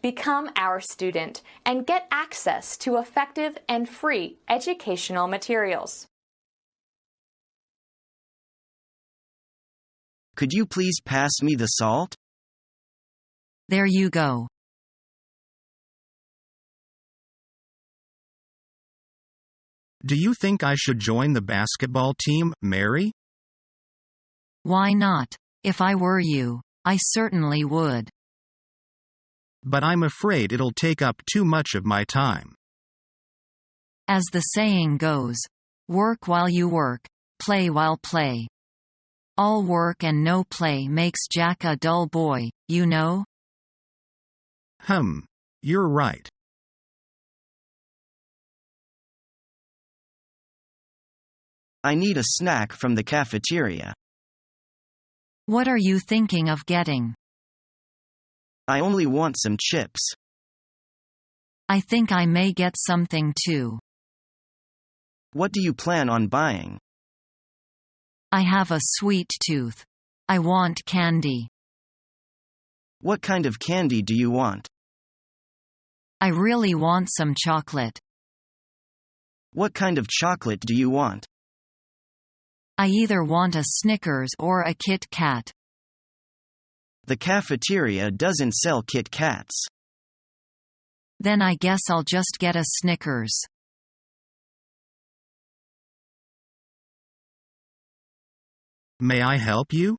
Become our student and get access to effective and free educational materials. Could you please pass me the salt? There you go. Do you think I should join the basketball team, Mary? Why not? If I were you, I certainly would. But I'm afraid it'll take up too much of my time. As the saying goes, work while you work, play while play. All work and no play makes Jack a dull boy, you know? You're right. I need a snack from the cafeteria. What are you thinking of getting? I only want some chips. I think I may get something too. What do you plan on buying? I have a sweet tooth. I want candy. What kind of candy do you want? I really want some chocolate. What kind of chocolate do you want? I either want a Snickers or a Kit Kat. The cafeteria doesn't sell Kit Kats. Then I guess I'll just get a Snickers. May I help you?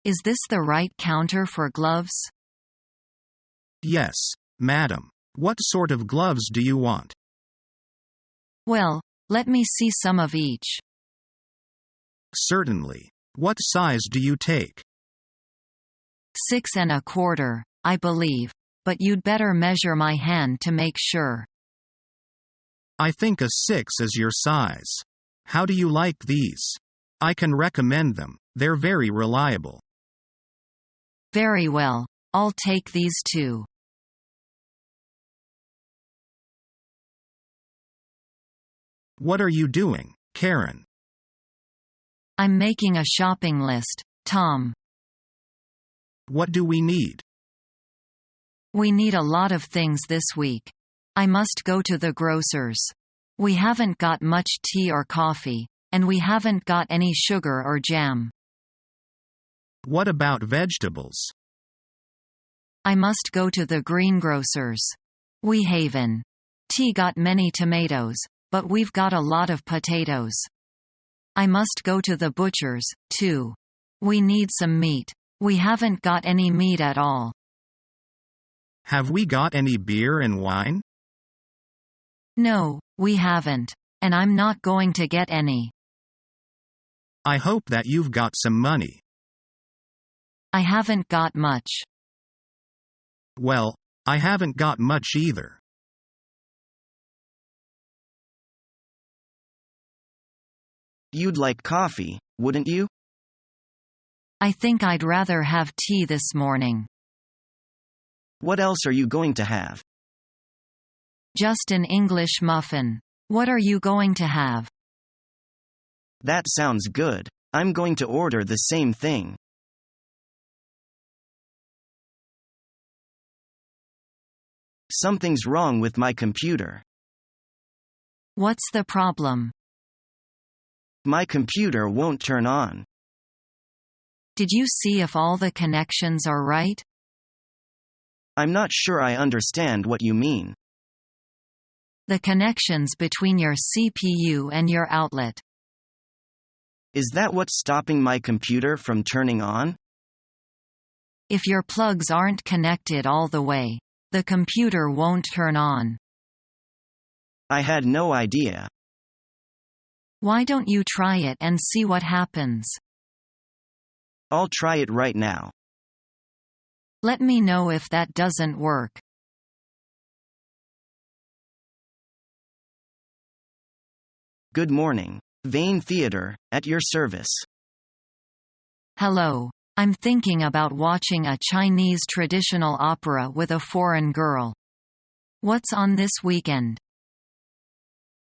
Is this the right counter for gloves? Yes, madam. What sort of gloves do you want? Well, let me see some of each. Certainly. What size do you take? 6 1/4, I believe, but you'd better measure my hand to make sure. I think a 6 is your size. How do you like these? I can recommend them. They're very reliable. Very well, I'll take these two. What are you doing, Karen? I'm making a shopping list, Tom. What do we need? We need a lot of things this week. I must go to the grocer's. We haven't got much tea or coffee, and we haven't got any sugar or jam. What about vegetables? I must go to the greengrocer's. We haven't got many tomatoes, but we've got a lot of potatoes. I must go to the butcher's, too. We need some meat. We haven't got any meat at all. Have we got any beer and wine? No, we haven't. And I'm not going to get any. I hope that you've got some money. I haven't got much. Well, I haven't got much either. You'd like coffee, wouldn't you? I think I'd rather have tea this morning. What else are you going to have? Just an English muffin. What are you going to have? That sounds good. I'm going to order the same thing. Something's wrong with my computer. What's the problem? My computer won't turn on. Did you see if all the connections are right? I'm not sure I understand what you mean. The connections between your CPU and your outlet. Is that what's stopping my computer from turning on? If your plugs aren't connected all the way, the computer won't turn on. I had no idea. Why don't you try it and see what happens? I'll try it right now. Let me know if that doesn't work. Good morning. Vane Theatre, at your service. Hello. I'm thinking about watching a Chinese traditional opera with a foreign girl. What's on this weekend?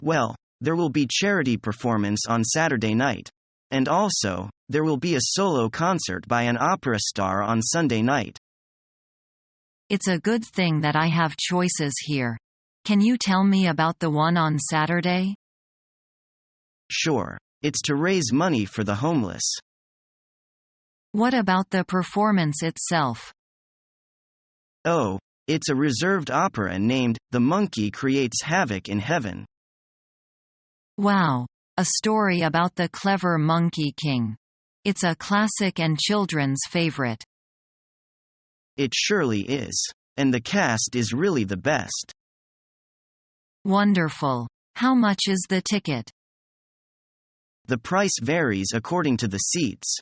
Well, there will be charity performance on Saturday night. And also, there will be a solo concert by an opera star on Sunday night. It's a good thing that I have choices here. Can you tell me about the one on Saturday? Sure. It's to raise money for the homeless. What about the performance itself? Oh, it's a reserved opera named The Monkey Creates Havoc in Heaven. Wow. A story about the clever Monkey King. It's a classic and children's favorite. It surely is. And the cast is really the best. Wonderful. How much is the ticket? The price varies according to the seats.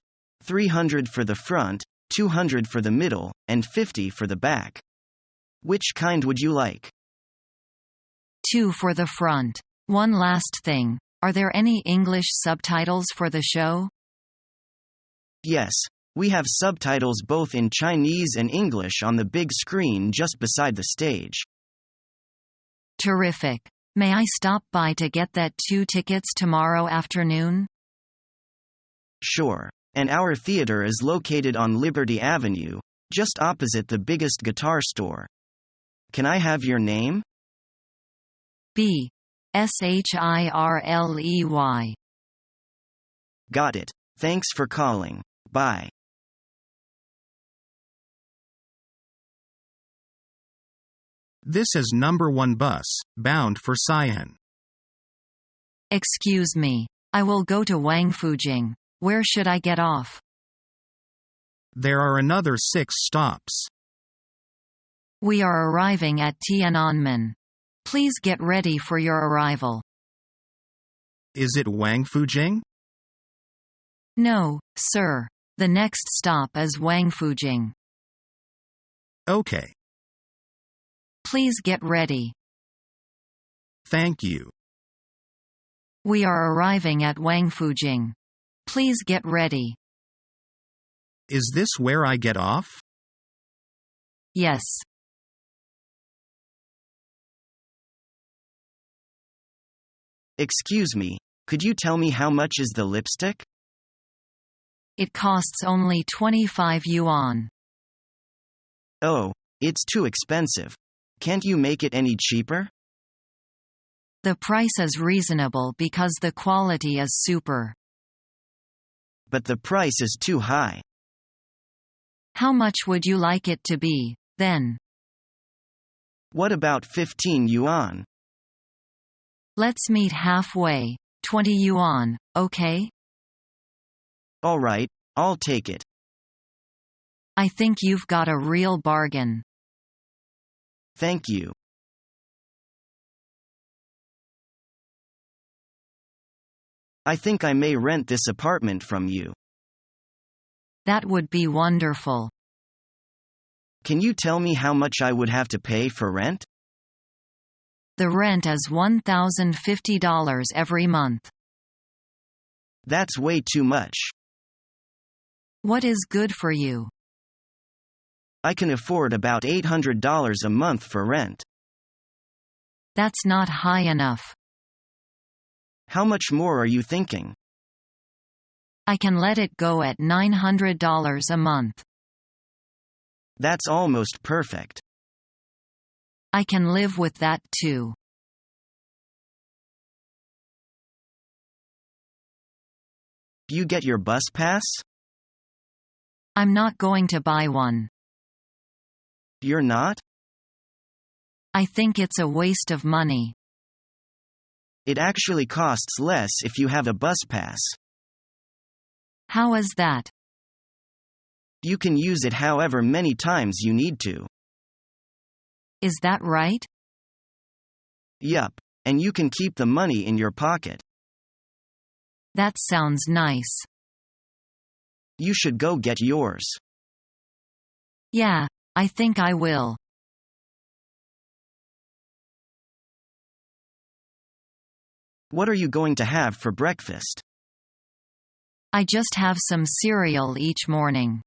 $300 for the front, $200 for the middle, and $50 for the back. Which kind would you like? 2 for the front. One last thing. Are there any English subtitles for the show? Yes. We have subtitles both in Chinese and English on the big screen just beside the stage. Terrific. May I stop by to get that 2 tickets tomorrow afternoon? Sure. And our theater is located on Liberty Avenue, just opposite the biggest guitar store. Can I have your name? B. Shirley. Got it. Thanks for calling. Bye. This is number 1 bus, bound for Xi'an. Excuse me. I will go to Wangfujing. Where should I get off? There are another 6 stops. We are arriving at Tiananmen. Please get ready for your arrival. Is it Wangfujing? No, sir. The next stop is Wangfujing. Okay. Please get ready. Thank you. We are arriving at Wangfujing. Please get ready. Is this where I get off? Yes. Excuse me, could you tell me how much is the lipstick? It costs only 25 yuan. Oh, it's too expensive. Can't you make it any cheaper? The price is reasonable because the quality is super. But the price is too high. How much would you like it to be, then? What about 15 yuan? Let's meet halfway. 20 yuan, okay? All right, I'll take it. I think you've got a real bargain. Thank you. I think I may rent this apartment from you. That would be wonderful. Can you tell me how much I would have to pay for rent? The rent is $1,050 every month. That's way too much. What is good for you? I can afford about $800 a month for rent. That's not high enough. How much more are you thinking? I can let it go at $900 a month. That's almost perfect. I can live with that too. You get your bus pass? I'm not going to buy one. You're not? I think it's a waste of money. It actually costs less if you have a bus pass. How is that? You can use it however many times you need to. Is that right? Yup. And you can keep the money in your pocket. That sounds nice. You should go get yours. Yeah, I think I will. What are you going to have for breakfast? I just have some cereal each morning.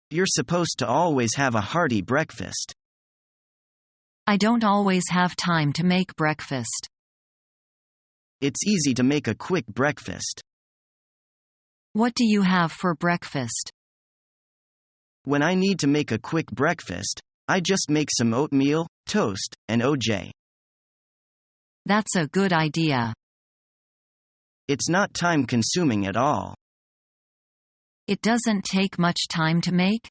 You're supposed to always have a hearty breakfast. I don't always have time to make breakfast. It's easy to make a quick breakfast. What do you have for breakfast? When I need to make a quick breakfast, I just make some oatmeal, toast, and OJ. That's a good idea. It's not time-consuming at all. It doesn't take much time to make?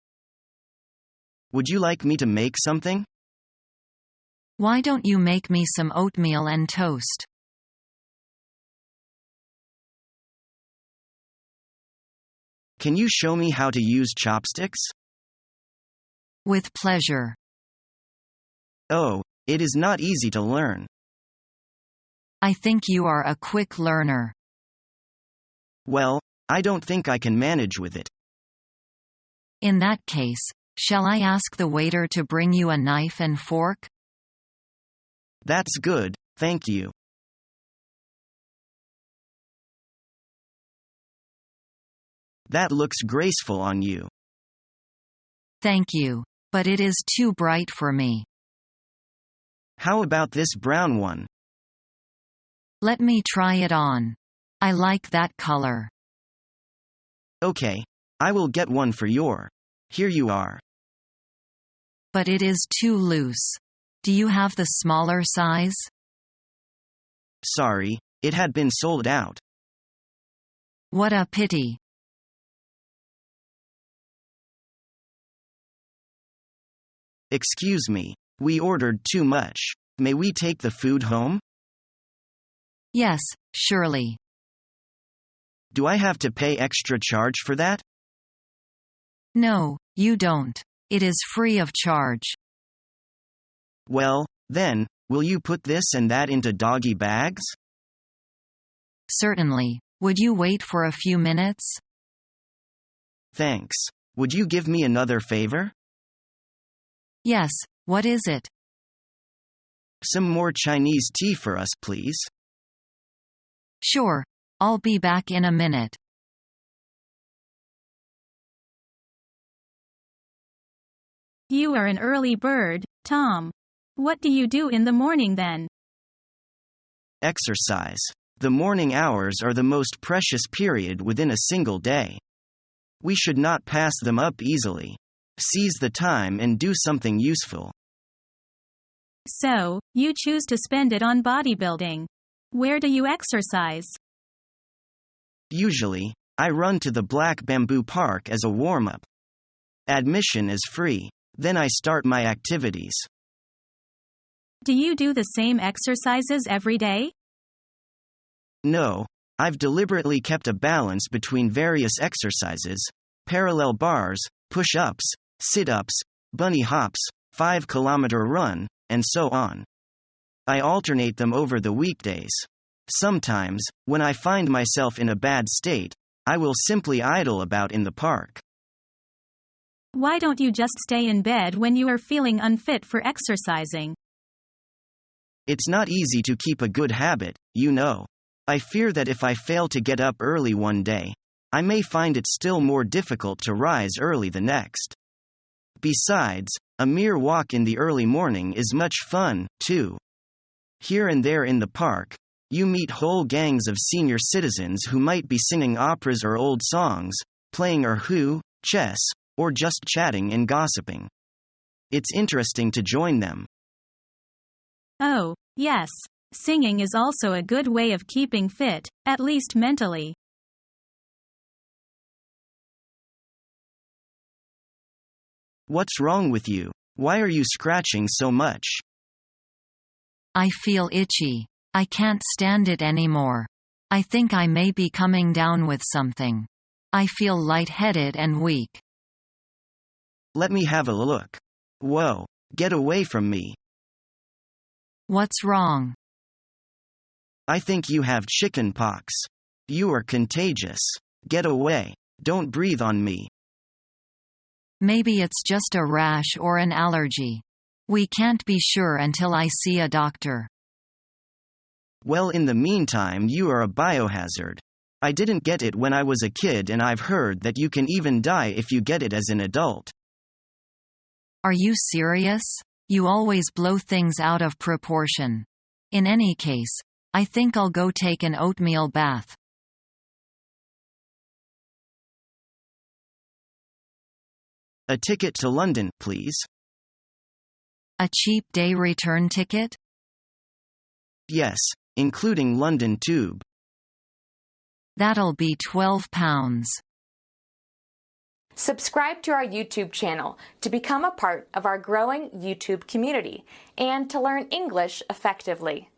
Would you like me to make something? Why don't you make me some oatmeal and toast? Can you show me how to use chopsticks? With pleasure. Oh, it is not easy to learn. I think you are a quick learner. Well, I don't think I can manage with it. In that case, shall I ask the waiter to bring you a knife and fork? That's good, thank you. That looks graceful on you. Thank you. But it is too bright for me. How about this brown one? Let me try it on. I like that color. Okay, I will get one for your. Here you are. But it is too loose. Do you have the smaller size? Sorry, it had been sold out. What a pity. Excuse me, we ordered too much. May we take the food home? Yes, surely. Do I have to pay extra charge for that? No, you don't. It is free of charge. Well, then, will you put this and that into doggy bags? Certainly. Would you wait for a few minutes? Thanks. Would you give me another favor? Yes, what is it? Some more Chinese tea for us, please. Sure. I'll be back in a minute. You are an early bird, Tom. What do you do in the morning then? Exercise. The morning hours are the most precious period within a single day. We should not pass them up easily. Seize the time and do something useful. So, you choose to spend it on bodybuilding. Where do you exercise? Usually, I run to the Black Bamboo Park as a warm-up. Admission is free. Then I start my activities. Do you do the same exercises every day? No, I've deliberately kept a balance between various exercises, parallel bars, push-ups, sit-ups, bunny hops, 5-kilometer run, and so on. I alternate them over the weekdays. Sometimes, when I find myself in a bad state, I will simply idle about in the park. Why don't you just stay in bed when you are feeling unfit for exercising? It's not easy to keep a good habit, you know. I fear that if I fail to get up early one day, I may find it still more difficult to rise early the next. Besides, a mere walk in the early morning is much fun, too. Here and there in the park, you meet whole gangs of senior citizens who might be singing operas or old songs, playing erhu, chess, or just chatting and gossiping. It's interesting to join them. Oh, yes. Singing is also a good way of keeping fit, at least mentally. What's wrong with you? Why are you scratching so much? I feel itchy. I can't stand it anymore. I think I may be coming down with something. I feel lightheaded and weak. Let me have a look. Whoa, get away from me. What's wrong? I think you have chicken pox. You are contagious. Get away. Don't breathe on me. Maybe it's just a rash or an allergy. We can't be sure until I see a doctor. Well, in the meantime, you are a biohazard. I didn't get it when I was a kid, and I've heard that you can even die if you get it as an adult. Are you serious? You always blow things out of proportion. In any case, I think I'll go take an oatmeal bath. A ticket to London, please. A cheap day return ticket? Yes, including London Tube. That'll be £12. Subscribe to our YouTube channel to become a part of our growing YouTube community and to learn English effectively.